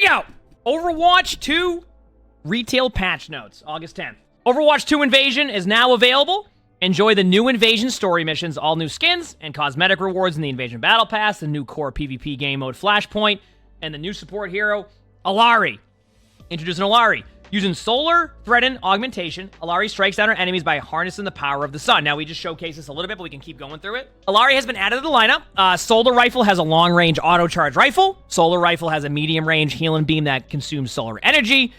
out. Overwatch 2 retail patch notes, August 10th. Overwatch 2 Invasion is now available. Enjoy the new Invasion story missions, all new skins and cosmetic rewards in the Invasion Battle Pass, the new core PvP game mode Flashpoint, and the new support hero, Illari. Introducing Illari. Using solar threaten augmentation, Illari strikes down her enemies by harnessing the power of the sun. Now, we just showcased this a little bit, but we can keep going through it. Illari has been added to the lineup. Solar Rifle has a long-range auto-charge rifle. Solar Rifle has a medium-range healing beam that consumes solar energy.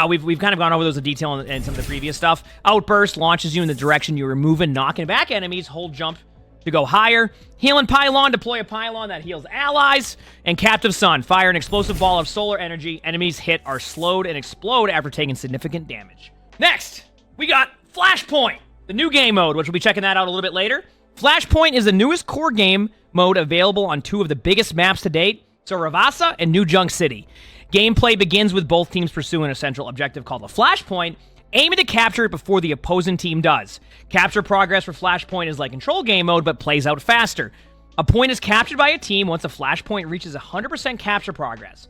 We've kind of gone over those in detail in some of the previous stuff. Outburst launches you in the direction you were moving, knocking back enemies. Hold jump to go higher. Healing Pylon, deploy a pylon that heals allies. And Captive Sun, fire an explosive ball of solar energy. Enemies hit are slowed and explode after taking significant damage. Next, we got Flashpoint, the new game mode, which we'll be checking that out a little bit later. Flashpoint is the newest core game mode available on two of the biggest maps to date, Ravassa and New Junk City. Gameplay begins with both teams pursuing a central objective called the Flashpoint, aiming to capture it before the opposing team does. Capture progress for Flashpoint is like control game mode, but plays out faster. A point is captured by a team once a Flashpoint reaches 100% capture progress.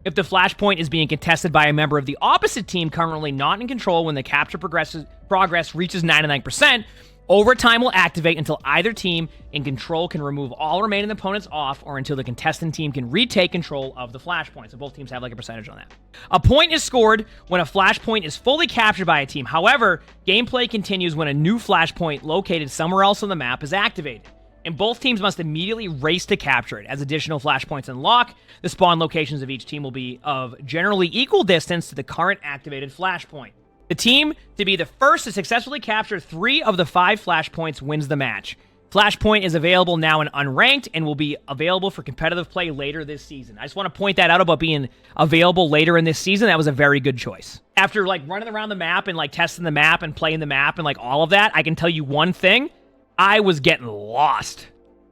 If the Flashpoint is being contested by a member of the opposite team currently not in control when the capture progress reaches 99%, overtime will activate until either team in control can remove all remaining opponents off, or until the contestant team can retake control of the Flashpoint. So both teams have like a percentage on that. A point is scored when a Flashpoint is fully captured by a team. However, gameplay continues when a new Flashpoint located somewhere else on the map is activated, and both teams must immediately race to capture it. As additional Flashpoints unlock, the spawn locations of each team will be of generally equal distance to the current activated Flashpoint. The team to be the first to successfully capture 3 of the 5 Flashpoints wins the match. Flashpoint is available now in unranked and will be available for competitive play later this season. I just want to point that out about being available later in this season. That was a very good choice. After like running around the map and like testing the map and playing the map and like all of that, I can tell you one thing. I was getting lost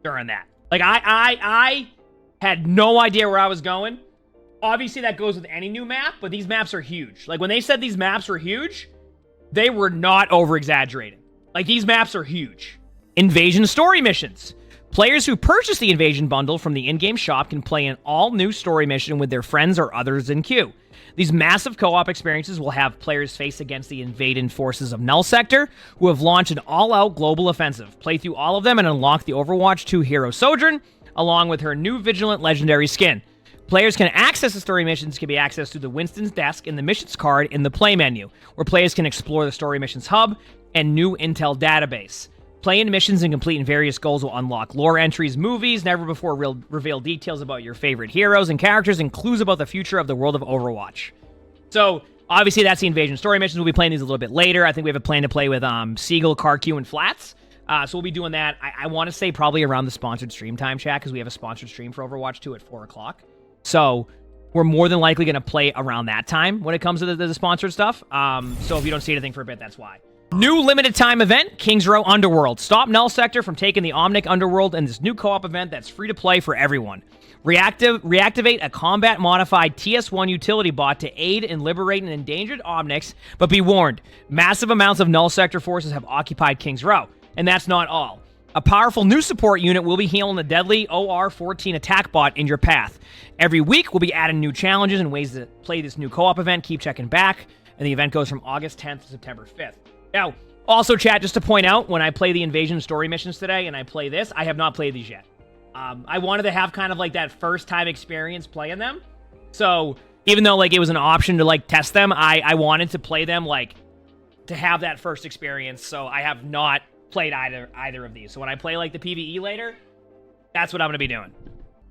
during that. Like I had no idea where I was going. Obviously, that goes with any new map, but these maps are huge. Like, when they said these maps were huge, they were not over-exaggerating. Like, these maps are huge. Invasion story missions. Players who purchase the Invasion bundle from the in-game shop can play an all-new story mission with their friends or others in queue. These massive co-op experiences will have players face against the invading forces of Null Sector, who have launched an all-out global offensive. Play through all of them and unlock the Overwatch 2 hero Sojourn, along with her new Vigilant legendary skin. Players can access the story missions can be accessed through the Winston's desk in the missions card in the play menu, where players can explore the story missions hub and new intel database. Playing missions and completing various goals will unlock lore entries, movies, never before revealed details about your favorite heroes and characters, and clues about the future of the world of Overwatch. So, obviously, that's the Invasion story missions. We'll be playing these a little bit later. I think we have a plan to play with Seagull, CarQ, and Flats. So we'll be doing that, I want to say probably around the sponsored stream time, chat, because we have a sponsored stream for Overwatch 2 at 4 o'clock. So we're more than likely going to play around that time when it comes to the sponsored stuff. So if you don't see anything for a bit, that's why. New limited time event, King's Row Underworld. Stop Null Sector from taking the Omnic Underworld in this new co-op event that's free to play for everyone. Reactivate a combat-modified TS1 utility bot to aid in liberating endangered Omnics, but be warned, massive amounts of Null Sector forces have occupied King's Row. And that's not all. A powerful new support unit will be healing the deadly OR-14 attack bot in your path. Every week, we'll be adding new challenges and ways to play this new co-op event. Keep checking back. And the event goes from August 10th to September 5th. Now, also, chat, just to point out, when I play the Invasion story missions today and I play this, I have not played these yet. I wanted to have kind of like that first-time experience playing them. So, even though like it was an option to like test them, I wanted to play them like to have that first experience. So, I have not played either of these. So when I play like the PvE later, that's what I'm going to be doing.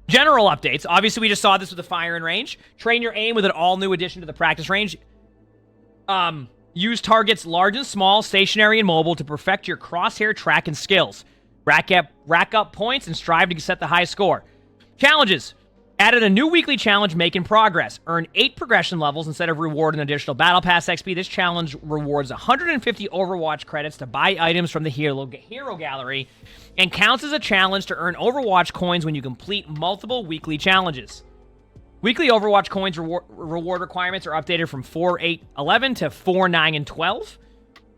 General updates. Obviously, we just saw this with the firing range. Train your aim with an all-new addition to the practice range. Use targets large and small, stationary and mobile to perfect your crosshair tracking skills. Rack up points and strive to set the high score. Challenges. Added a new weekly challenge, Making Progress. Earn 8 progression levels instead of rewarding additional Battle Pass XP. This challenge rewards 150 Overwatch credits to buy items from the Hero Gallery and counts as a challenge to earn Overwatch coins when you complete multiple weekly challenges. Weekly Overwatch coins reward requirements are updated from 4, 8, 11 to 4, 9, and 12.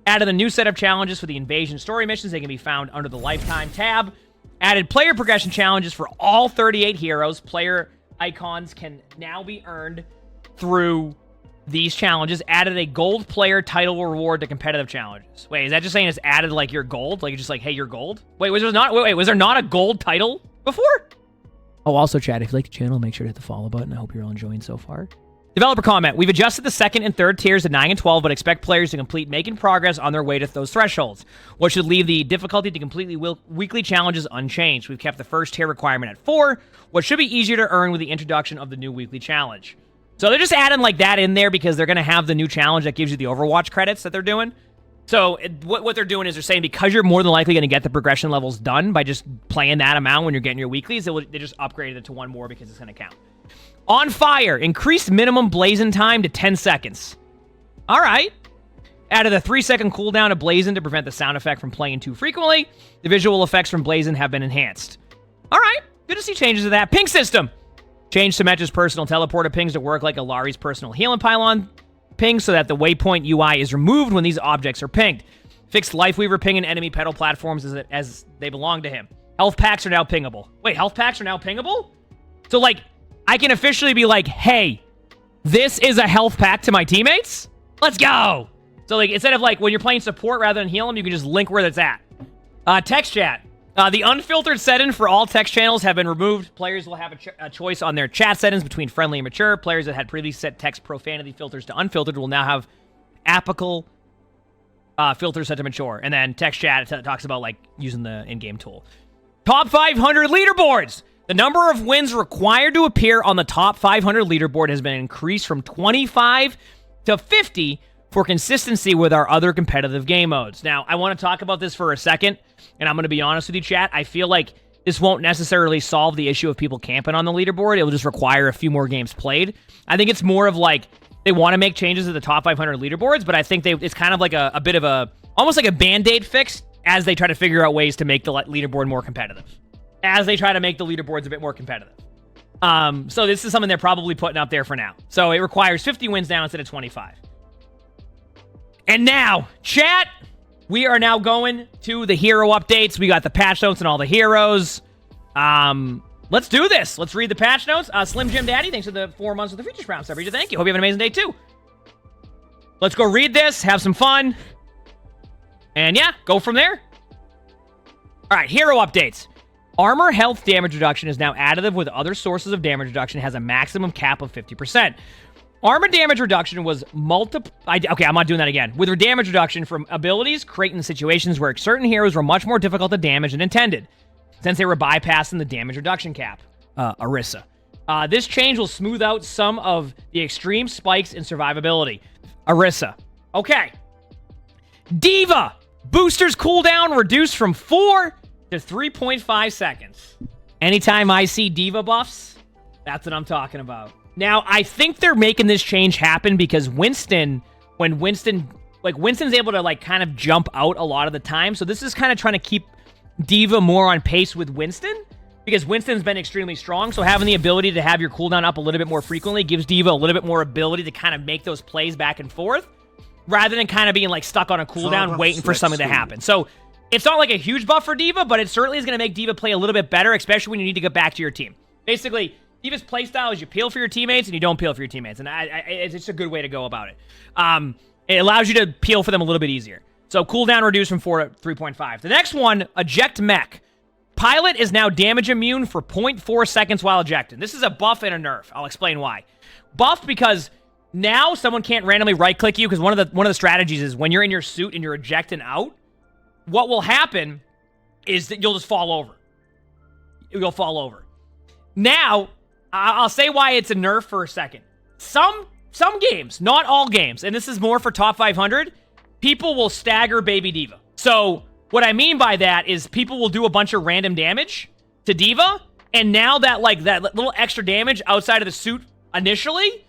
Added a new set of challenges for the Invasion story missions. They can be found under the Lifetime tab. Added player progression challenges for all 38 heroes. Player icons can now be earned through these challenges, added a gold player title reward to competitive challenges. Wait, is that just saying it's added like your gold? Like, it's just like, hey, you're gold? Wait, was there not a gold title before? Oh, also, chat, if you like the channel, make sure to hit the follow button. I hope you're all enjoying so far. Developer comment. We've adjusted the second and third tiers to 9 and 12, but expect players to complete making progress on their way to those thresholds, which should leave the difficulty to completely weekly challenges unchanged. We've kept the first tier requirement at 4, which should be easier to earn with the introduction of the new weekly challenge. So they're just adding like that in there because they're going to have the new challenge that gives you the Overwatch credits that they're doing. So what they're doing is they're saying because you're more than likely going to get the progression levels done by just playing that amount when you're getting your weeklies, they just upgraded it to 1 more because it's going to count. On Fire, increased minimum blazing time to 10 seconds. All right. Added a 3-second cooldown to blazing to prevent the sound effect from playing too frequently. The visual effects from blazing have been enhanced. All right. Good to see changes to that. Ping system. Changed Symmetra's personal teleporter pings to work like Illari's personal healing pylon pings so that the waypoint UI is removed when these objects are pinged. Fixed Lifeweaver ping and enemy pedal platforms as they belong to him. Health packs are now pingable. Wait, health packs are now pingable? So, like, I can officially be like, hey, this is a health pack to my teammates? Let's go! So, like, instead of, like, when you're playing support rather than heal them, you can just link where that's at. Text chat. The unfiltered settings for all text channels have been removed. Players will have a choice on their chat settings between friendly and mature. Players that had previously set text profanity filters to unfiltered will now have applicable filters set to mature. And then text chat talks about, like, using the in-game tool. Top 500 leaderboards! The number of wins required to appear on the top 500 leaderboard has been increased from 25 to 50 for consistency with our other competitive game modes. Now, I want to talk about this for a second, and I'm going to be honest with you, chat. I feel like this won't necessarily solve the issue of people camping on the leaderboard. It will just require a few more games played. I think it's more of like they want to make changes to the top 500 leaderboards, but I think it's kind of like a bit of almost like a Band-Aid fix as they try to figure out ways to make the leaderboard more competitive. As they try to make the leaderboards a bit more competitive. So this is something they're probably putting up there for now. So it requires 50 wins now instead of 25. And now, chat, we are now going to the hero updates. We got the patch notes and all the heroes. Let's do this. Let's read the patch notes. Slim Jim Daddy, thanks for the 4 months of the Features Crown. Thank you. Hope you have an amazing day, too. Let's go read this, have some fun. And yeah, go from there. All right, hero updates. Armor health damage reduction is now additive with other sources of damage reduction. It has a maximum cap of 50%. Armor damage reduction was okay, I'm not doing that again. With damage reduction from abilities, creating situations where certain heroes were much more difficult to damage than intended, since they were bypassing the damage reduction cap. Orisa. This change will smooth out some of the extreme spikes in survivability. Orisa. Okay. Diva. Boosters cooldown reduced from 4 to 3.5 seconds. Anytime I see Diva buffs, that's what I'm talking about. Now, I think they're making this change happen because Winston's able to, like, kind of jump out a lot of the time. So this is kind of trying to keep Diva more on pace with Winston because Winston's been extremely strong. So having the ability to have your cooldown up a little bit more frequently gives Diva a little bit more ability to kind of make those plays back and forth rather than kind of being, like, stuck on a cooldown waiting for something to happen. So it's not like a huge buff for Diva, but it certainly is going to make Diva play a little bit better, especially when you need to get back to your team. Basically, Diva's playstyle is you peel for your teammates and you don't peel for your teammates, and it's just a good way to go about it. It allows you to peel for them a little bit easier. So cooldown reduced from 4 to 3.5. The next one, eject mech. Pilot is now damage immune for 0.4 seconds while ejecting. This is a buff and a nerf. I'll explain why. Buff because now someone can't randomly right-click you because one of the strategies is when you're in your suit and you're ejecting out, what will happen is that you'll just fall over. You'll fall over. Now, I'll say why it's a nerf for a second. Some games, not all games, and this is more for top 500, people will stagger Baby Diva. So what I mean by that is people will do a bunch of random damage to Diva, and now that little extra damage outside of the suit initially,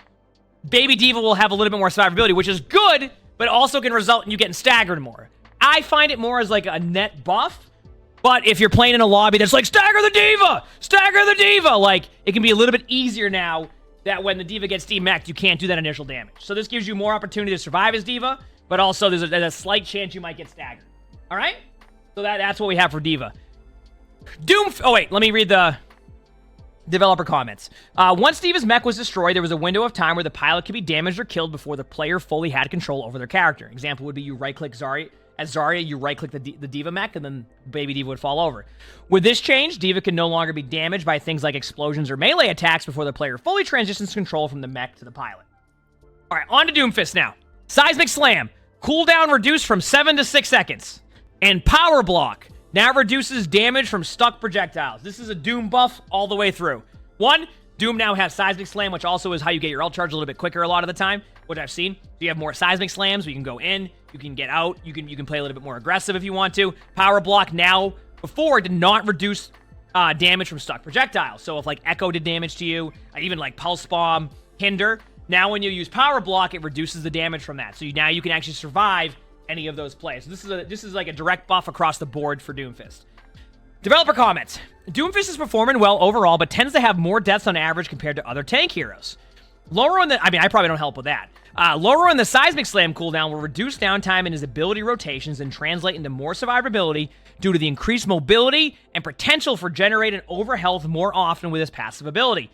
Baby Diva will have a little bit more survivability, which is good, but also can result in you getting staggered more. I find it more as like a net buff, but if you're playing in a lobby that's like, stagger the Diva! Stagger the Diva! Like, it can be a little bit easier now that when the Diva gets demeched, you can't do that initial damage. So this gives you more opportunity to survive as Diva, but also there's a slight chance you might get staggered. All right? So that's what we have for Diva. Oh, wait, let me read the... Developer comments. Once Diva's mech was destroyed, there was a window of time where the pilot could be damaged or killed before the player fully had control over their character. Example would be you right-click Zarya. As Zarya, you right-click the Diva mech, and then Baby Diva would fall over. With this change, Diva can no longer be damaged by things like explosions or melee attacks before the player fully transitions control from the mech to the pilot. Alright, on to Doomfist now. Seismic Slam. Cooldown reduced from 7 to 6 seconds. And Power Block. Now reduces damage from stuck projectiles. This is a Doom buff all the way through. 1, Doom now has Seismic Slam, which also is how you get your ult charge a little bit quicker a lot of the time, which I've seen. So you have more Seismic Slams, where you can go in, you can get out, you can play a little bit more aggressive if you want to. Power Block now, before, did not reduce damage from stuck projectiles. So if like Echo did damage to you, even like Pulse Bomb, Hinder, now when you use Power Block, it reduces the damage from that. So now you can actually survive any of those plays. So this is like a direct buff across the board for Doomfist. Developer comments. Doomfist is performing well overall, but tends to have more deaths on average compared to other tank heroes. Lower on the... I mean, I probably don't help with that. Lower on the Seismic Slam cooldown will reduce downtime in his ability rotations and translate into more survivability due to the increased mobility and potential for generating overhealth more often with his passive ability.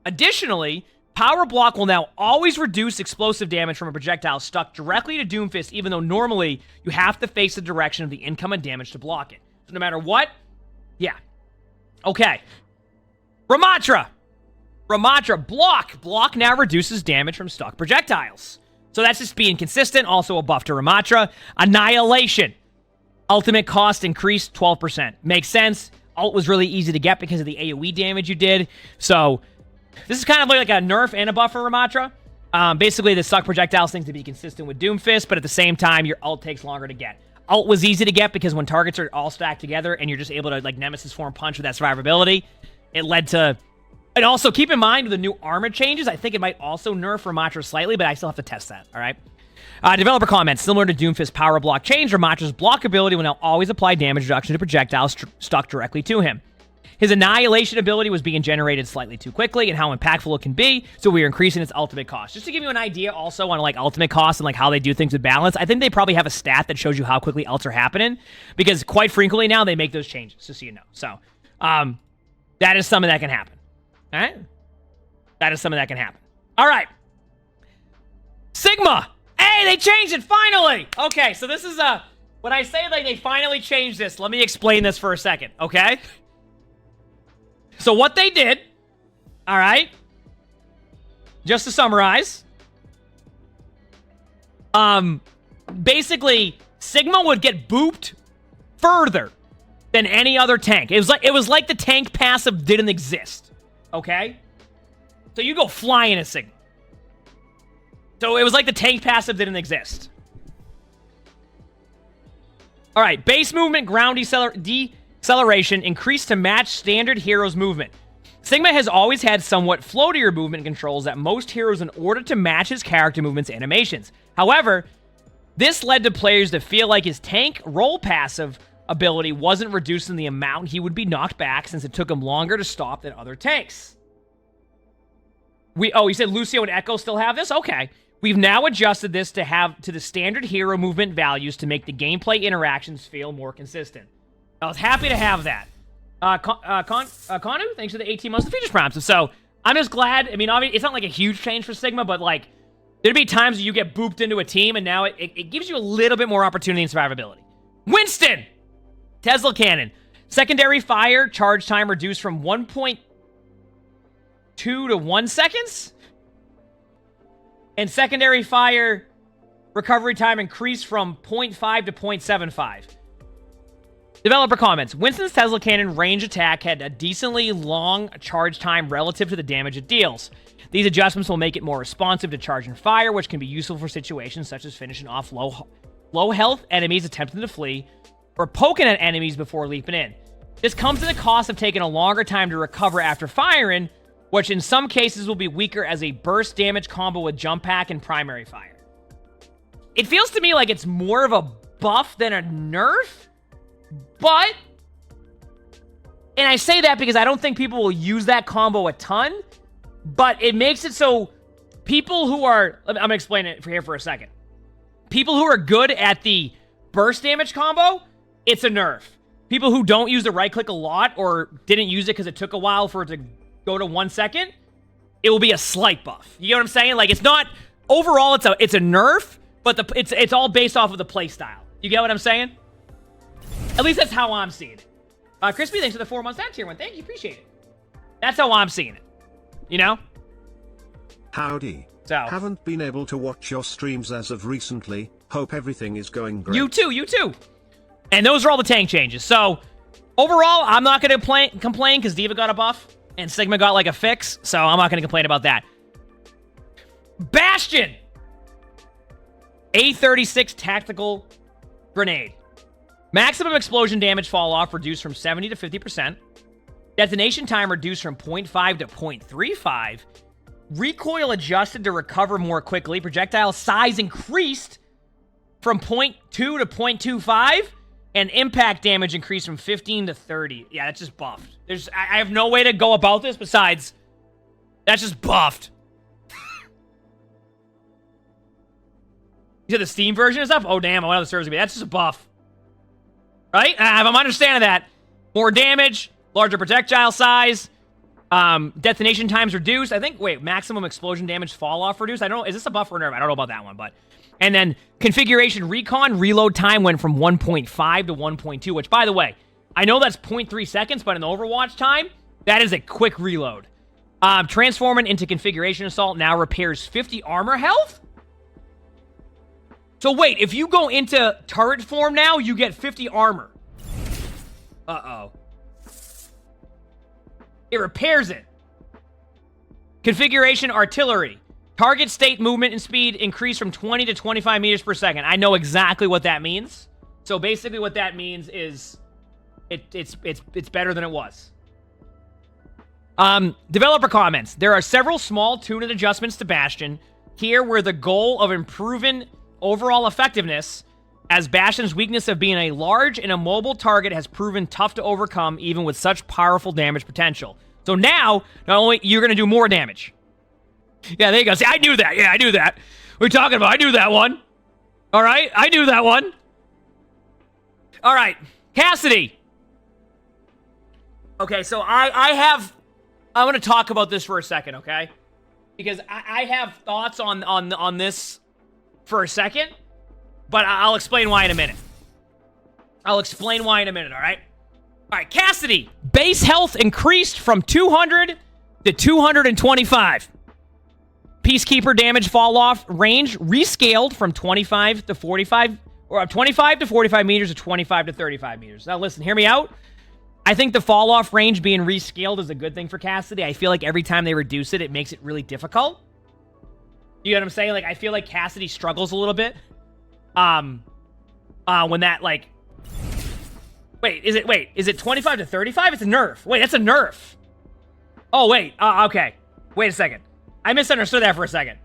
Additionally, Power Block will now always reduce explosive damage from a projectile stuck directly to Doomfist, even though normally you have to face the direction of the incoming damage to block it. So no matter what, yeah. Okay. Ramatra. Block. Block now reduces damage from stuck projectiles. So that's just being consistent. Also a buff to Ramatra. Annihilation. Ultimate cost increased 12%. Makes sense. Ult was really easy to get because of the AoE damage you did. So this is kind of like a nerf and a buff for Ramatra. Basically, the stuck projectiles thing to be consistent with Doomfist, but at the same time, your ult takes longer to get. Ult was easy to get because when targets are all stacked together and you're just able to like Nemesis form punch with that survivability, it led to... And also, keep in mind, with the new armor changes, I think it might also nerf Ramatra slightly, but I still have to test that, all right? Developer comments. Similar to Doomfist's Power Block change, Ramatra's block ability will now always apply damage reduction to projectiles stuck directly to him. His Annihilation ability was being generated slightly too quickly and how impactful it can be, so we are increasing its ultimate cost. Just to give you an idea also on like ultimate cost and like how they do things with balance, I think they probably have a stat that shows you how quickly ults are happening, because quite frequently now they make those changes, just so you know. So, that is something that can happen. All right? That is something that can happen. All right. Sigma! Hey, they changed it, finally! Okay, so this is when I say like they finally changed this, let me explain this for a second, okay? So what they did, all right, just to summarize, basically, Sigma would get booped further than any other tank. It was like the tank passive didn't exist, okay? So you go flying as Sigma. So it was like the tank passive didn't exist. All right, base movement, ground deceleration increased to match standard heroes' movement. Sigma has always had somewhat floatier movement controls that most heroes in order to match his character movements and animations. However, this led to players to feel like his tank roll passive ability wasn't reducing the amount he would be knocked back since it took him longer to stop than other tanks. You said Lucio and Echo still have this? Okay. We've now adjusted this to the standard hero movement values to make the gameplay interactions feel more consistent. I was happy to have that. Konu, thanks for the 18 months of features prompts. So, I'm just glad. I mean, obviously, it's not like a huge change for Sigma, but like, there'd be times you get booped into a team, and now it gives you a little bit more opportunity and survivability. Winston! Tesla Cannon. Secondary fire charge time reduced from 1.2 to 1 seconds? And secondary fire recovery time increased from 0.5 to 0.75. Developer comments. Winston's Tesla Cannon range attack had a decently long charge time relative to the damage it deals. These adjustments will make it more responsive to charge and fire, which can be useful for situations such as finishing off low health enemies attempting to flee, or poking at enemies before leaping in. This comes at the cost of taking a longer time to recover after firing, which in some cases will be weaker as a burst damage combo with jump pack and primary fire. It feels to me like it's more of a buff than a nerf, but, and I say that because I don't think people will use that combo a ton, but it makes it so people who are, I'm going to explain it here for a second. People who are good at the burst damage combo, it's a nerf. People who don't use the right click a lot or didn't use it because it took a while for it to go to 1 second, it will be a slight buff. You know what I'm saying? Like, it's not overall. It's a nerf, but it's all based off of the play style. You get what I'm saying? At least that's how I'm seeing it. Crispy, thanks for the 4 months out tier 1. Thank you, appreciate it. That's how I'm seeing it. You know? Howdy. So haven't been able to watch your streams as of recently. Hope everything is going great. You too. And those are all the tank changes. So overall, I'm not going to complain because D.Va got a buff and Sigma got like a fix. So I'm not going to complain about that. Bastion! A36 tactical grenade. Maximum explosion damage fall off reduced from 70 to 50%. Detonation time reduced from 0.5 to 0.35. Recoil adjusted to recover more quickly. Projectile size increased from 0.2 to 0.25. And impact damage increased from 15 to 30. Yeah, that's just buffed. I have no way to go about this besides that's just buffed. You said the Steam version is up? Oh, damn. I went on the servers. That's just a buff. Right? If I'm understanding that. More damage, larger projectile size, detonation times reduced. I think, wait, maximum explosion damage fall off reduced. I don't know. Is this a buff or nerf? I don't know about that one, but. And then configuration recon reload time went from 1.5 to 1.2, which, by the way, I know that's 0.3 seconds, but in the Overwatch time, that is a quick reload. Transforming into configuration assault now repairs 50 armor health? So wait, if you go into turret form now, you get 50 armor. Uh-oh. It repairs it. Configuration artillery. Target state movement and speed increase from 20 to 25 meters per second. I know exactly what that means. So basically what that means is it's better than it was. Developer comments. There are several small tune-in adjustments to Bastion. Here where the goal of improving overall effectiveness, as Bastion's weakness of being a large and immobile target has proven tough to overcome even with such powerful damage potential. So now, not only you're going to do more damage. Yeah, there you go. See, I knew that. Yeah, I knew that. What are you talking about? I knew that one. All right, I knew that one. All right, Cassidy. Okay, so I want to talk about this for a second, okay? Because I have thoughts on this for a second, but I'll explain why in a minute. All right? All right, Cassidy. Base health increased from 200 to 225. Peacekeeper damage fall off range rescaled from 25 to 45, or 25 to 45 meters to 25 to 35 meters. Now listen, hear me out. I think the fall off range being rescaled is a good thing for Cassidy. I feel like every time they reduce it, it makes it really difficult. You know what I'm saying? Like, I feel like Cassidy struggles a little bit. When that, like... Wait, is it 25 to 35? It's a nerf. Wait, that's a nerf. Oh, wait. Okay. Wait a second. I misunderstood that for a second.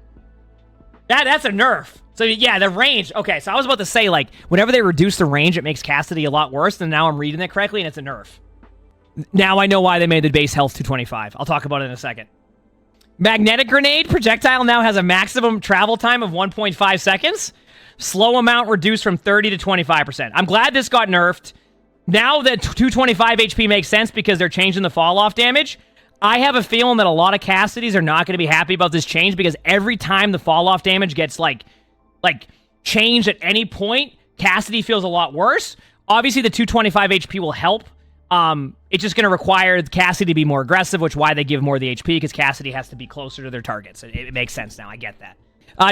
That's a nerf. So, yeah, the range. Okay, so I was about to say, like, whenever they reduce the range, it makes Cassidy a lot worse, and now I'm reading it correctly, and it's a nerf. Now I know why they made the base health 225. I'll talk about it in a second. Magnetic grenade projectile now has a maximum travel time of 1.5 seconds. Slow amount reduced from 30 to 25%. I'm glad this got nerfed. Now that 225 HP makes sense because they're changing the fall-off damage. I have a feeling that a lot of Cassidys are not going to be happy about this change because every time the fall-off damage gets, like changed at any point, Cassidy feels a lot worse. Obviously, the 225 HP will help. It's just going to require Cassidy to be more aggressive, which is why they give more of the HP, because Cassidy has to be closer to their targets. It makes sense now. I get that.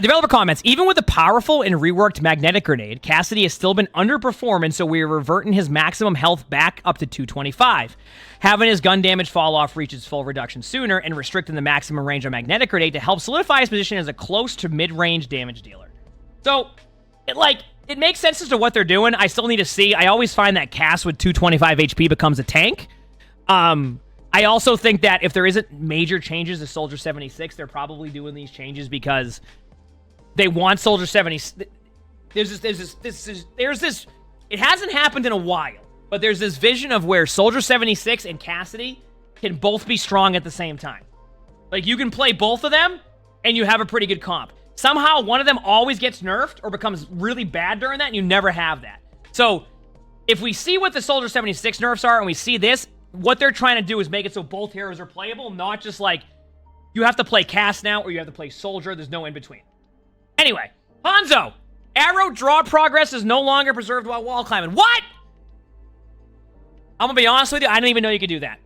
Developer comments. Even with a powerful and reworked magnetic grenade, Cassidy has still been underperforming, so we are reverting his maximum health back up to 225. Having his gun damage fall off reach its full reduction sooner, and restricting the maximum range of magnetic grenade to help solidify his position as a close to mid-range damage dealer. So, it makes sense as to what they're doing. I still need to see. I always find that Cass with 225 HP becomes a tank. I also think that if there isn't major changes to Soldier 76, they're probably doing these changes because they want Soldier 76. There's this. It hasn't happened in a while, but there's this vision of where Soldier 76 and Cassidy can both be strong at the same time. Like, you can play both of them, and you have a pretty good comp. Somehow, one of them always gets nerfed or becomes really bad during that, and you never have that. So, if we see what the Soldier 76 nerfs are, and we see this, what they're trying to do is make it so both heroes are playable, not just like, you have to play cast now or you have to play soldier. There's no in between. Anyway, Hanzo. Arrow draw progress is no longer preserved while wall climbing. What? I'm going to be honest with you. I didn't even know you could do that.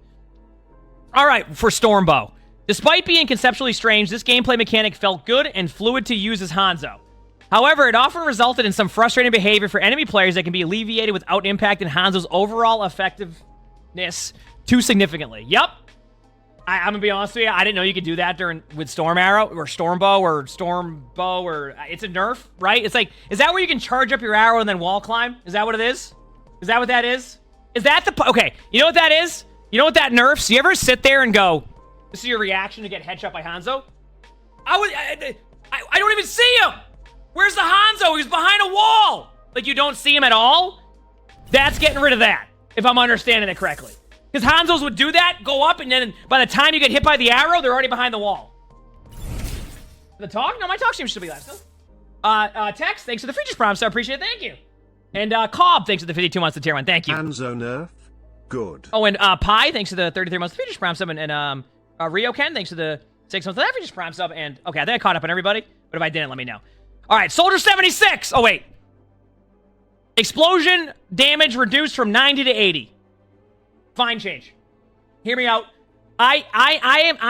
All right, for Stormbow. Despite being conceptually strange, this gameplay mechanic felt good and fluid to use as Hanzo. However, it often resulted in some frustrating behavior for enemy players that can be alleviated without impacting Hanzo's overall effectiveness too significantly. Yup. I'm gonna be honest with you, I didn't know you could do that with Storm Arrow, or Stormbow, or it's a nerf, right? It's like, is that where you can charge up your arrow and then wall climb? Is that what it is? Is that what that is? Is that the, okay, you know what that is? You know what that nerfs? You ever sit there and go, this is your reaction to get headshot by Hanzo? I don't even see him! Where's the Hanzo? He's behind a wall! Like, you don't see him at all? That's getting rid of that, if I'm understanding it correctly. Because Hanzos would do that, go up, and then by the time you get hit by the arrow, they're already behind the wall. The talk? No, my talk stream should be live still. Tex, thanks for the features prompt, so I appreciate it. Thank you. And Cobb, thanks for the 52 months to tier 1. Thank you. Hanzo nerf? Good. Oh, and Pi, thanks for the 33 months to features prompt sub. And Rio Ken, thanks for the 6 months to that features prompt sub. And okay, I think I caught up on everybody. But if I didn't, let me know. All right, Soldier 76. Oh, wait. Explosion damage reduced from 90 to 80. Fine change. Hear me out. I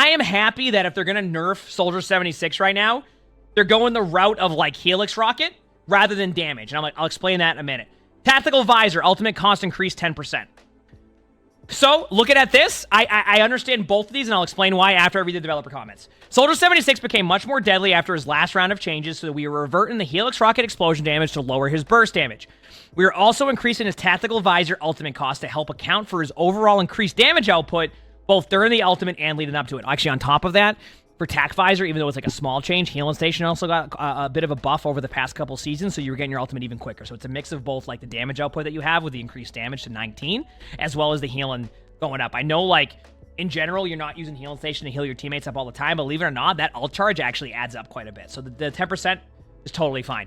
am happy that if they're gonna nerf Soldier 76 right now, they're going the route of like Helix Rocket rather than damage. And I'll explain that in a minute. Tactical Visor, ultimate cost increased 10%. So, looking at this, I understand both of these, and I'll explain why after I read the developer comments. Soldier 76 became much more deadly after his last round of changes, so that we are reverting the Helix Rocket explosion damage to lower his burst damage. We are also increasing his Tactical Visor ultimate cost to help account for his overall increased damage output, both during the ultimate and leading up to it. Actually, on top of that, for Tac Visor, even though it's like a small change, Healing Station also got a bit of a buff over the past couple seasons, so you were getting your ultimate even quicker. So it's a mix of both like the damage output that you have with the increased damage to 19, as well as the healing going up. I know, like, in general, you're not using Healing Station to heal your teammates up all the time, but believe it or not, that ult charge actually adds up quite a bit. So the 10% is totally fine.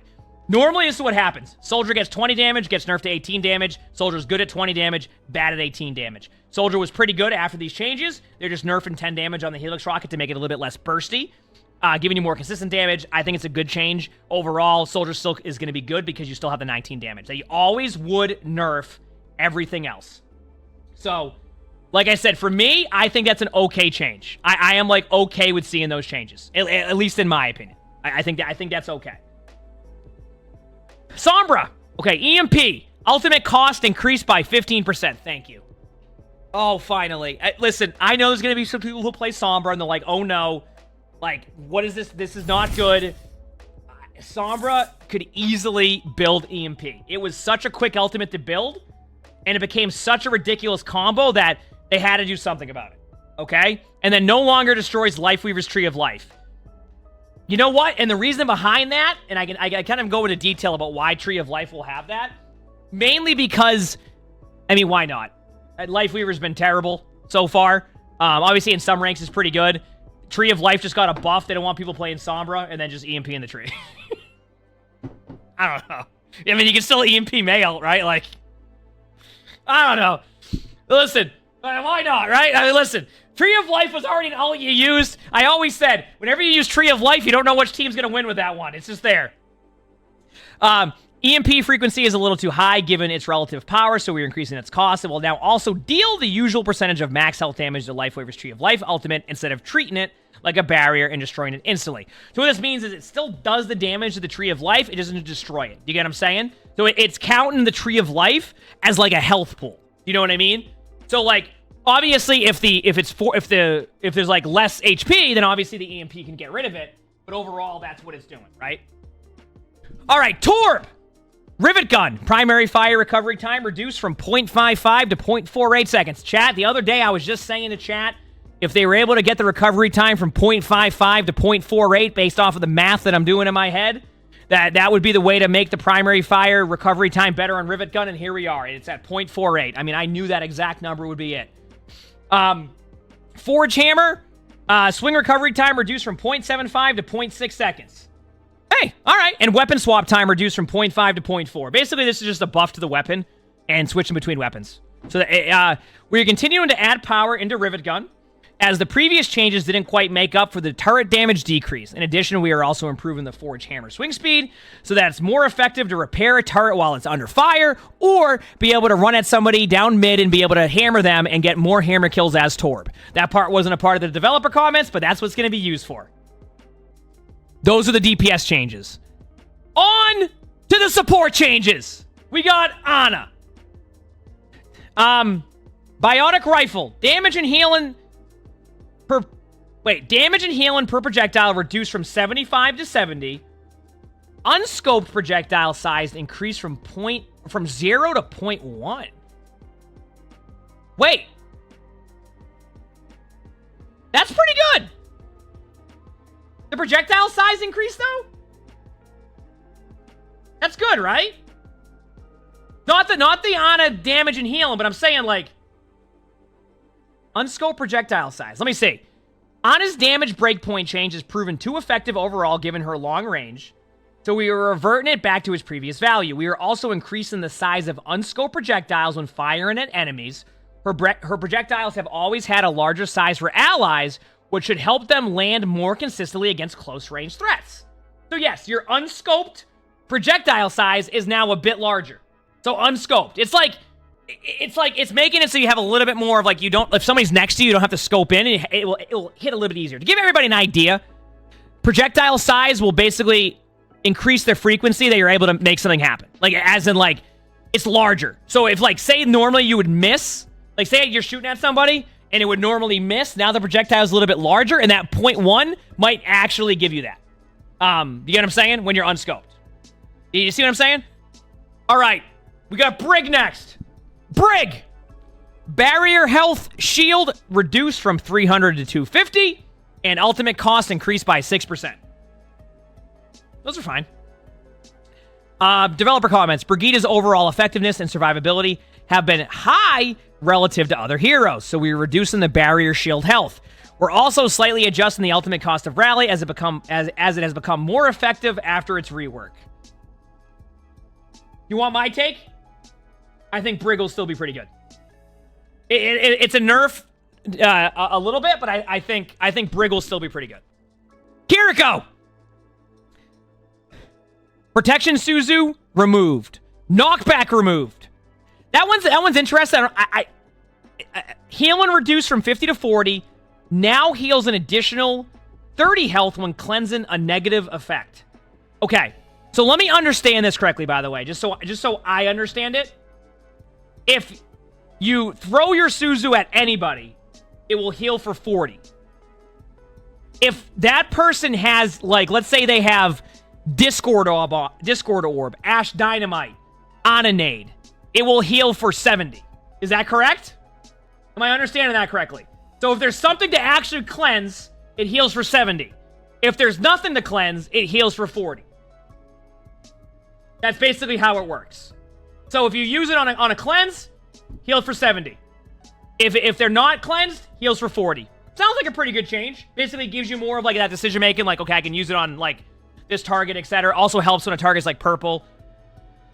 Normally, this is what happens. Soldier gets 20 damage, gets nerfed to 18 damage. Soldier's good at 20 damage, bad at 18 damage. Soldier was pretty good after these changes. They're just nerfing 10 damage on the Helix Rocket to make it a little bit less bursty, giving you more consistent damage. I think it's a good change. Overall, Soldier still is going to be good because you still have the 19 damage. They always would nerf everything else. So, like I said, for me, I think that's an okay change. I am, like, okay with seeing those changes, at least in my opinion. I think that's okay. Sombra. Okay, EMP. Ultimate cost increased by 15%. Thank you. Oh, finally. Listen, I know there's going to be some people who play Sombra and they're like, oh no. Like, what is this? This is not good. Sombra could easily build EMP. It was such a quick ultimate to build, and it became such a ridiculous combo that they had to do something about it. Okay? And then no longer destroys Lifeweaver's Tree of Life. You know what? And the reason behind that, and I kind of go into detail about why Tree of Life will have that, mainly because, I mean, why not? Lifeweaver's been terrible so far. Obviously, in some ranks, it's pretty good. Tree of Life just got a buff. They don't want people playing Sombra, and then just EMP in the tree. I don't know. I mean, you can still EMP male, right? Like, I don't know. Listen, why not, right? I mean, listen. Tree of Life was already an ult you used. I always said, whenever you use Tree of Life, you don't know which team's going to win with that one. It's just there. EMP frequency is a little too high given its relative power, so we're increasing its cost. It will now also deal the usual percentage of max health damage to Lifeweaver's Tree of Life ultimate instead of treating it like a barrier and destroying it instantly. So what this means is it still does the damage to the Tree of Life, it doesn't destroy it. You get what I'm saying? So it's counting the Tree of Life as like a health pool. You know what I mean? So like, obviously, if there's like less HP, then obviously the EMP can get rid of it. But overall, that's what it's doing, right? All right, Torb! Rivet Gun. Primary fire recovery time reduced from 0.55 to 0.48 seconds. Chat, the other day I was just saying to chat, if they were able to get the recovery time from 0.55 to 0.48 based off of the math that I'm doing in my head, that would be the way to make the primary fire recovery time better on Rivet Gun, and here we are. It's at 0.48. I mean, I knew that exact number would be it. Forge Hammer, swing recovery time reduced from 0.75 to 0.6 seconds. Hey, all right. And weapon swap time reduced from 0.5 to 0.4. Basically, this is just a buff to the weapon and switching between weapons. So we're continuing to add power into Rivet Gun, as the previous changes didn't quite make up for the turret damage decrease. In addition, we are also improving the Forge Hammer swing speed, so that it's more effective to repair a turret while it's under fire, or be able to run at somebody down mid and be able to hammer them and get more hammer kills as Torb. That part wasn't a part of the developer comments, but that's what it's going to be used for. Those are the DPS changes. On to the support changes. We got Ana. Biotic Rifle. Damage and healing per projectile reduced from 75 to 70. Unscoped projectile size increased from 0 to 0.1. Wait. That's pretty good. The projectile size increase, though? That's good, right? Not the Ana damage and healing, but I'm saying, like, unscoped projectile size. Let me see. Ana's damage breakpoint change has proven too effective overall given her long range, so we are reverting it back to its previous value. We are also increasing the size of unscoped projectiles when firing at enemies. Her projectiles have always had a larger size for allies, which should help them land more consistently against close-range threats. So yes, your unscoped projectile size is now a bit larger. So unscoped. It's making it so you have a little bit more of, like, you don't, if somebody's next to you, you don't have to scope in, and it will hit a little bit easier. To give everybody an idea, projectile size will basically increase the frequency that you're able to make something happen. Like, as in, like, it's larger. So if, like, say normally you would miss, like, say you're shooting at somebody, and it would normally miss, now the projectile is a little bit larger, and that 0.1 might actually give you that. You get what I'm saying? When you're unscoped. You see what I'm saying? All right. We got Brig next. Brig! Barrier health shield reduced from 300 to 250, and ultimate cost increased by 6%. Those are fine. Developer comments. Brigida's overall effectiveness and survivability have been high relative to other heroes, so we're reducing the barrier shield health. We're also slightly adjusting the ultimate cost of rally as it has become more effective after its rework. You want my take? I think Brig will still be pretty good. It's a nerf a little bit, but I think Brig will still be pretty good. Kiriko! Protection Suzu removed. Knockback removed. That one's interesting. Healing reduced from 50 to 40. Now heals an additional 30 health when cleansing a negative effect. Okay, so let me understand this correctly, by the way, just so I understand it. If you throw your Suzu at anybody, it will heal for 40. If that person has, like, let's say they have Discord Orb, Ash Dynamite, Onanade, it will heal for 70. Is that correct? Am I understanding that correctly? So if there's something to actually cleanse, it heals for 70. If there's nothing to cleanse, it heals for 40. That's basically how it works. So if you use it on a cleanse, heals for 70. If they're not cleansed, heals for 40. Sounds like a pretty good change. Basically gives you more of, like, that decision making, like, okay, I can use it on, like, this target, etc. Also helps when a target's, like, purple.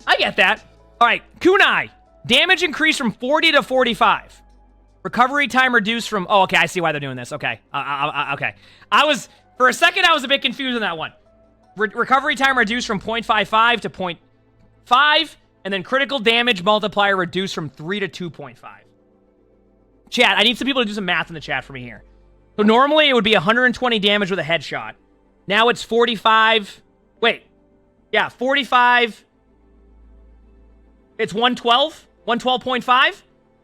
I get that. All right, Kunai. Damage increased from 40 to 45. Recovery time reduced from... Oh, okay, I see why they're doing this. Okay. Okay. For a second, I was a bit confused on that one. Recovery time reduced from 0.55 to 0.5, and then critical damage multiplier reduced from 3 to 2.5. Chat, I need some people to do some math in the chat for me here. So normally it would be 120 damage with a headshot. Now it's 45... Wait. Yeah, 45... It's 112? 112.5?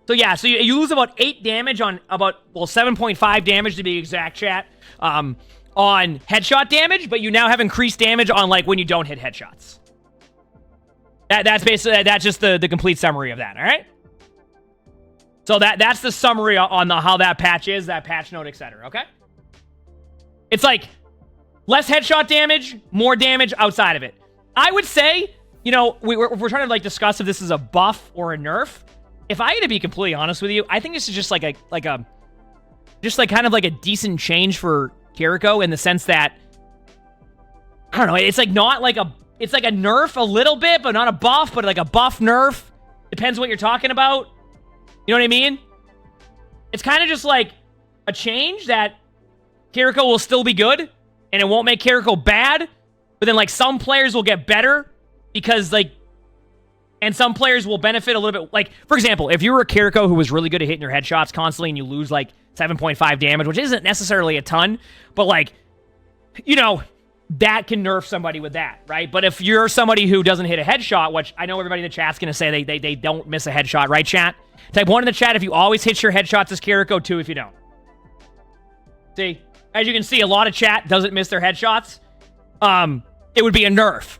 So yeah, so you lose about 8 damage on about, well, 7.5 damage to be exact, chat, on headshot damage, but you now have increased damage on, like, when you don't hit headshots. That's basically, that's just the complete summary of that, all right? So that's the summary on how that patch is, that patch note, etc., okay? It's like, less headshot damage, more damage outside of it. I would say, you know, we're trying to, like, discuss if this is a buff or a nerf. If I had to be completely honest with you, I think this is just kind of like a decent change for Kiriko in the sense that, I don't know, it's like not like it's like a nerf a little bit, but not a buff, but like a buff nerf. Depends what you're talking about. You know what I mean? It's kind of just like a change that Kiriko will still be good, and it won't make Kiriko bad, but then, like, some players will get better because, like, and some players will benefit a little bit. Like, for example, if you were a Kiriko who was really good at hitting your headshots constantly and you lose, like, 7.5 damage, which isn't necessarily a ton, but, like, you know, that can nerf somebody with that, right? But if you're somebody who doesn't hit a headshot, which I know everybody in the chat's going to say they don't miss a headshot, right, chat? Type 1 in the chat if you always hit your headshots as Kiriko, 2 if you don't. See? As you can see, a lot of chat doesn't miss their headshots. It would be a nerf.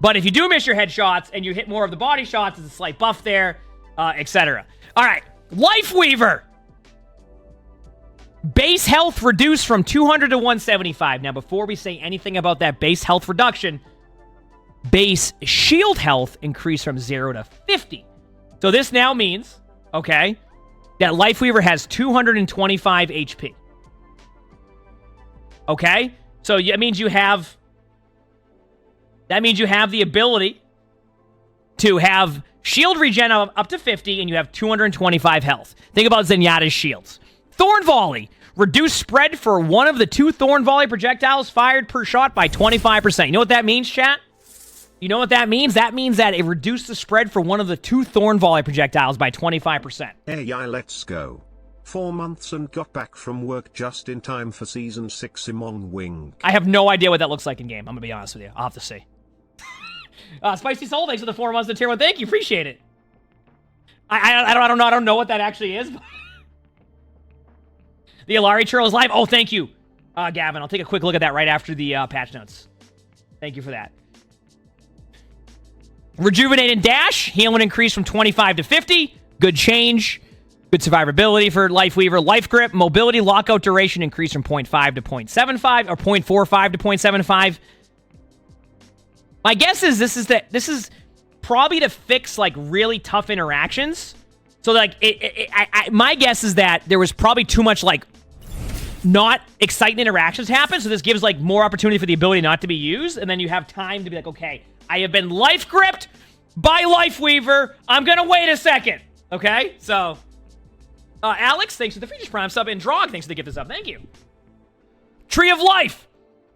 But if you do miss your headshots and you hit more of the body shots, there's a slight buff there, etc. All right, Lifeweaver. Base health reduced from 200 to 175. Now, before we say anything about that base health reduction, base shield health increased from 0 to 50. So this now means, okay, that Lifeweaver has 225 HP. Okay? So that means you have the ability to have shield regen up to 50, and you have 225 health. Think about Zenyatta's shields. Thorn Volley. Reduce spread for one of the 2 Thorn Volley projectiles fired per shot by 25%. You know what that means, chat? You know what that means? That means that it reduced the spread for one of the 2 Thorn Volley projectiles by 25%. AI, let's go. 4 months and got back from work just in time for Season 6 emongg wing. I have no idea what that looks like in game. I'm going to be honest with you. I'll have to see. Spicy Soul, thanks for the 4 months to tier 1. Thank you. Appreciate it. I don't know what that actually is. The Illari Churl is live. Oh, thank you, Gavin. I'll take a quick look at that right after the patch notes. Thank you for that. Rejuvenate and Dash. Healing increased from 25 to 50. Good change. Good survivability for Lifeweaver. Life Grip. Mobility lockout duration increased from 0.5 to 0.75, or 0.45 to 0.75. My guess is this is probably to fix, like, really tough interactions. So, like, my guess is that there was probably too much, like, not exciting interactions happen, so this gives, like, more opportunity for the ability not to be used, and then you have time to be like, okay, I have been life gripped by Lifeweaver. I'm gonna wait a second. Okay? So, Alex, thanks for the Features Prime sub, and Drog, thanks for the gift sub. Thank you. Tree of Life.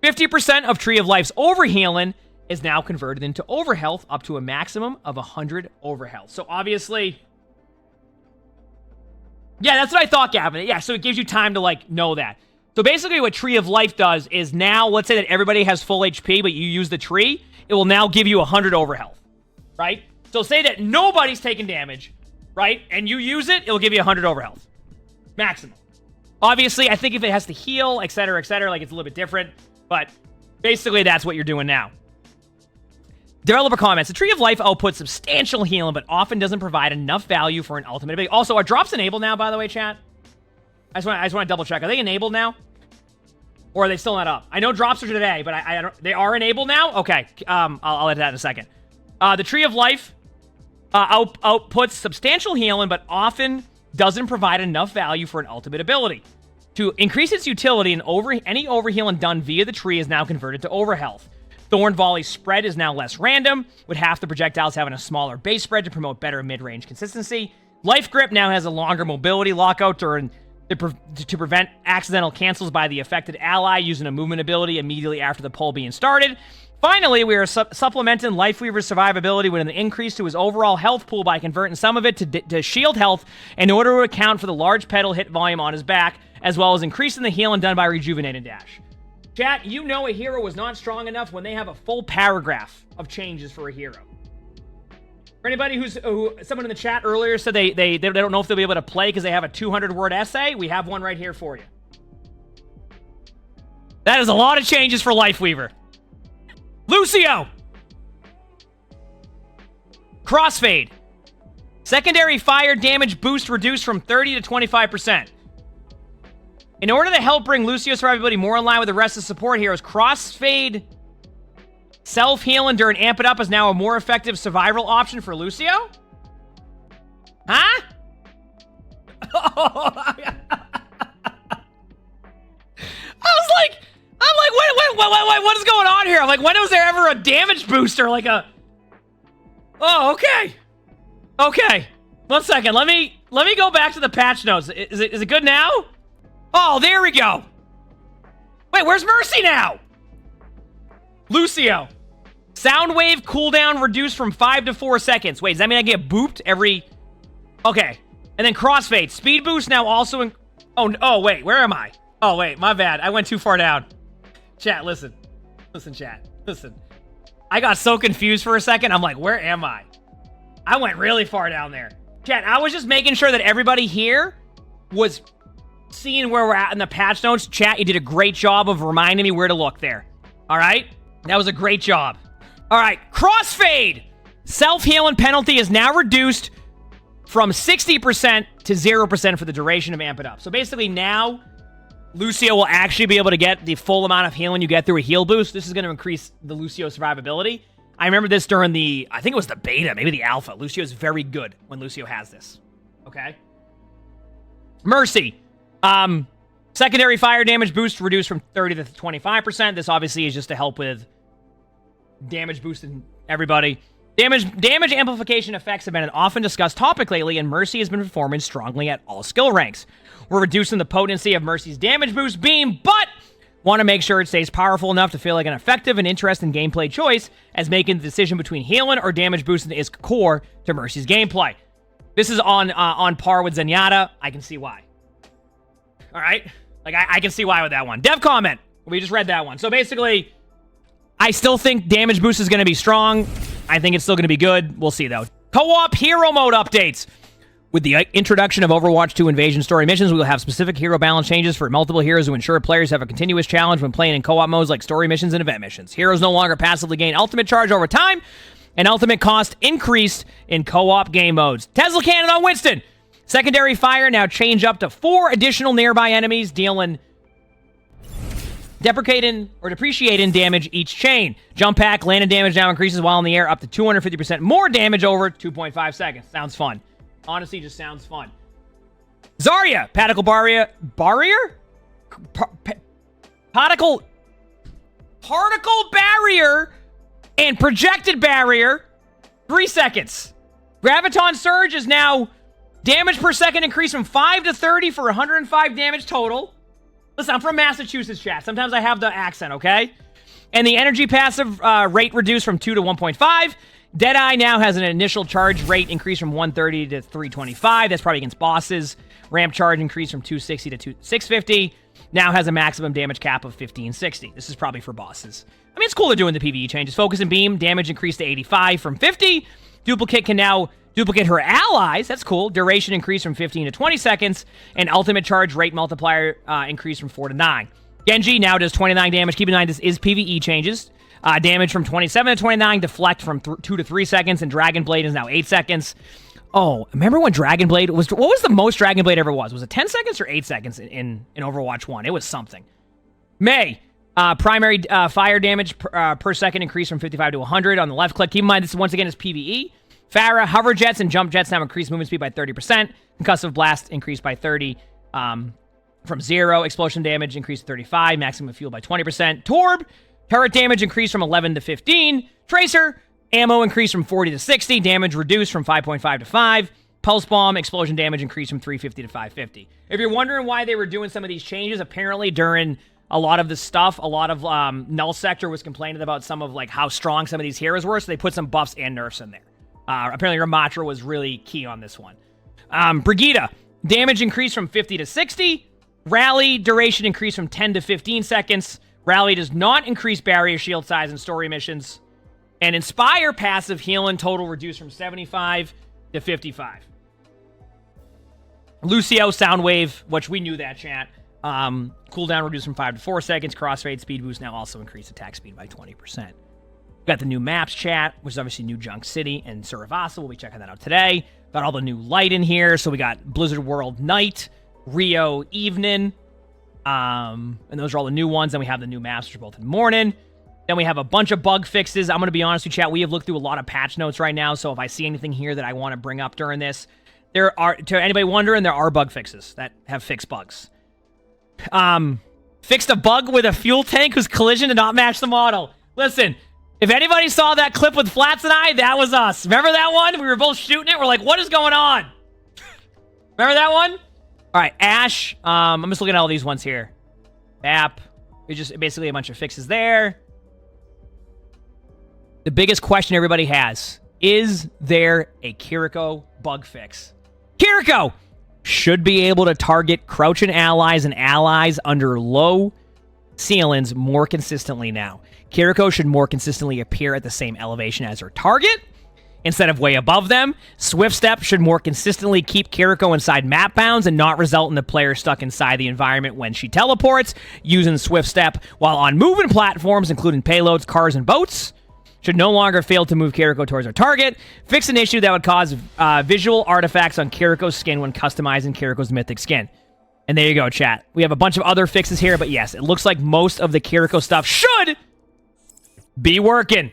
50% of Tree of Life's overhealing is now converted into overhealth up to a maximum of 100 overhealth. So, obviously, yeah, that's what I thought, Gavin. Yeah, so it gives you time to, like, know that. So basically what Tree of Life does is now, let's say that everybody has full HP, but you use the tree, it will now give you 100 overhealth, right? So say that nobody's taking damage, right? And you use it, it'll give you 100 overhealth. Maximum. Obviously, I think if it has to heal, etc., like, it's a little bit different. But basically, that's what you're doing now. Developer comments, the Tree of Life outputs substantial healing, but often doesn't provide enough value for an ultimate ability. Also, are drops enabled now, by the way, chat? I just want to double check. Are they enabled now? Or are they still not up? I know drops are today, but I don't, they are enabled now? Okay, I'll edit that in a second. The Tree of Life outputs substantial healing, but often doesn't provide enough value for an ultimate ability. To increase its utility, any overhealing done via the tree is now converted to overhealth. Thorn Volley's spread is now less random, with half the projectiles having a smaller base spread to promote better mid-range consistency. Life Grip now has a longer mobility lockout to prevent accidental cancels by the affected ally using a movement ability immediately after the pull being started. Finally, we are supplementing Lifeweaver's survivability with an increase to his overall health pool by converting some of it to shield health in order to account for the large pedal hit volume on his back, as well as increasing the healing done by Rejuvenate and Dash. Chat, you know a hero was not strong enough when they have a full paragraph of changes for a hero. For anybody someone in the chat earlier said they don't know if they'll be able to play because they have a 200-word essay, we have one right here for you. That is a lot of changes for Lifeweaver. Lucio! Crossfade. Secondary fire damage boost reduced from 30 to 25%. In order to help bring Lucio's survivability more in line with the rest of the support heroes, Crossfade self-healing during Amp It Up is now a more effective survival option for Lucio? Huh? what is going on here? I'm like, when was there ever a damage booster? Like a... Oh, okay. Okay. 1 second. Let me let me go back to the patch notes. Is it good now? Oh, there we go. Wait, where's Mercy now? Lucio. Sound wave cooldown reduced from 5 to 4 seconds. Wait, does that mean I get booped every... Okay. And then crossfade. Speed boost now also... Oh, wait. Where am I? Oh, wait. My bad. I went too far down. Chat, listen. Listen, chat. Listen. I got so confused for a second. I'm like, where am I? I went really far down there. Chat, I was just making sure that everybody here was seeing where we're at in the patch notes. Chat, you did a great job of reminding me where to look there. All right? That was a great job. All right. Crossfade. Self-healing penalty is now reduced from 60% to 0% for the duration of Amp It Up. So basically now, Lucio will actually be able to get the full amount of healing you get through a heal boost. This is going to increase the Lucio survivability. I remember this during the, I think it was the beta, maybe the alpha. Lucio is very good when Lucio has this. Okay? Mercy. Secondary fire damage boost reduced from 30 to 25%. This obviously is just to help with damage boosting everybody. Damage amplification effects have been an often discussed topic lately, and Mercy has been performing strongly at all skill ranks. We're reducing the potency of Mercy's damage boost beam, but want to make sure it stays powerful enough to feel like an effective and interesting gameplay choice, as making the decision between healing or damage boosting is core to Mercy's gameplay. This is on par with Zenyatta. I can see why. All right? Like, I can see why with that one. Dev comment. We just read that one. So basically, I still think damage boost is going to be strong. I think it's still going to be good. We'll see, though. Co-op hero mode updates. With the introduction of Overwatch 2 Invasion story missions, we will have specific hero balance changes for multiple heroes to ensure players have a continuous challenge when playing in co-op modes like story missions and event missions. Heroes no longer passively gain ultimate charge over time, and ultimate cost increased in co-op game modes. Tesla cannon on Winston. Secondary fire now change up to 4 additional nearby enemies, dealing depreciating damage each chain. Jump pack, landing damage now increases while in the air up to 250% more damage over 2.5 seconds. Sounds fun. Honestly, just sounds fun. Zarya, particle barrier? Particle barrier and projected barrier, 3 seconds. Graviton surge is now damage per second increased from 5 to 30 for 105 damage total. Listen, I'm from Massachusetts, chat. Sometimes I have the accent, okay? And the energy passive rate reduced from 2 to 1.5. Deadeye now has an initial charge rate increase from 130 to 325. That's probably against bosses. Ramp charge increased from 260 to 650. Now has a maximum damage cap of 1560. This is probably for bosses. I mean, it's cool they're doing the PvE changes. Focus and beam damage increased to 85 from 50. Duplicate can now duplicate her allies. That's cool. Duration increased from 15 to 20 seconds. And ultimate charge rate multiplier increased from 4 to 9. Genji now does 29 damage. Keep in mind, this is PvE changes. Damage from 27 to 29, deflect from 2 to 3 seconds, and Dragon Blade is now 8 seconds. Oh, remember when Dragon Blade was... What was the most Dragon Blade ever was? Was it 10 seconds or 8 seconds in Overwatch 1? It was something. May. Primary fire damage per second increased from 55 to 100 on the left click. Keep in mind, this once again is PvE. Farah, hover jets and jump jets now increase movement speed by 30%. Concussive blast increased by 30 from 0. Explosion damage increased to 35. Maximum fuel by 20%. Torb. Turret damage increased from 11 to 15. Tracer, ammo increased from 40 to 60. Damage reduced from 5.5 to 5. Pulse bomb, explosion damage increased from 350 to 550. If you're wondering why they were doing some of these changes, apparently during a lot of this stuff, a lot of Null Sector was complaining about some of like how strong some of these heroes were, so they put some buffs and nerfs in there. Apparently Ramatra was really key on this one. Brigitte, damage increased from 50 to 60. Rally, duration increased from 10 to 15 seconds. Rally does not increase barrier shield size in story missions. And Inspire passive healing total reduced from 75 to 55. Lucio Soundwave, which we knew that, chat. Cooldown reduced from 5 to 4 seconds. Crossfade speed boost now also increased attack speed by 20%. Got the new maps, chat, which is obviously New Junk City and Suravasa. We'll be checking that out today. Got all the new light in here. So we got Blizzard World Night, Rio Evening. And those are all the new ones. Then we have the new maps, which are both in the morning. Then we have a bunch of bug fixes. I'm going to be honest with you, chat. We have looked through a lot of patch notes right now. So if I see anything here that I want to bring up during this, there are, to anybody wondering, there are bug fixes that have fixed bugs. Fixed a bug with a fuel tank whose collision did not match the model. Listen, if anybody saw that clip with Flats and I, that was us. Remember that one? We were both shooting it. We're like, what is going on? Remember that one? All right, Ash. I'm just looking at all these ones here. App. It's just basically a bunch of fixes there. The biggest question everybody has, is there a Kiriko bug fix? Kiriko should be able to target crouching allies and allies under low ceilings more consistently now. Kiriko should more consistently appear at the same elevation as her target instead of way above them. Swift Step should more consistently keep Kiriko inside map bounds and not result in the player stuck inside the environment when she teleports. Using Swift Step while on moving platforms, including payloads, cars, and boats, should no longer fail to move Kiriko towards her target. Fix an issue that would cause visual artifacts on Kiriko's skin when customizing Kiriko's mythic skin. And there you go, chat. We have a bunch of other fixes here, but yes, it looks like most of the Kiriko stuff should be working.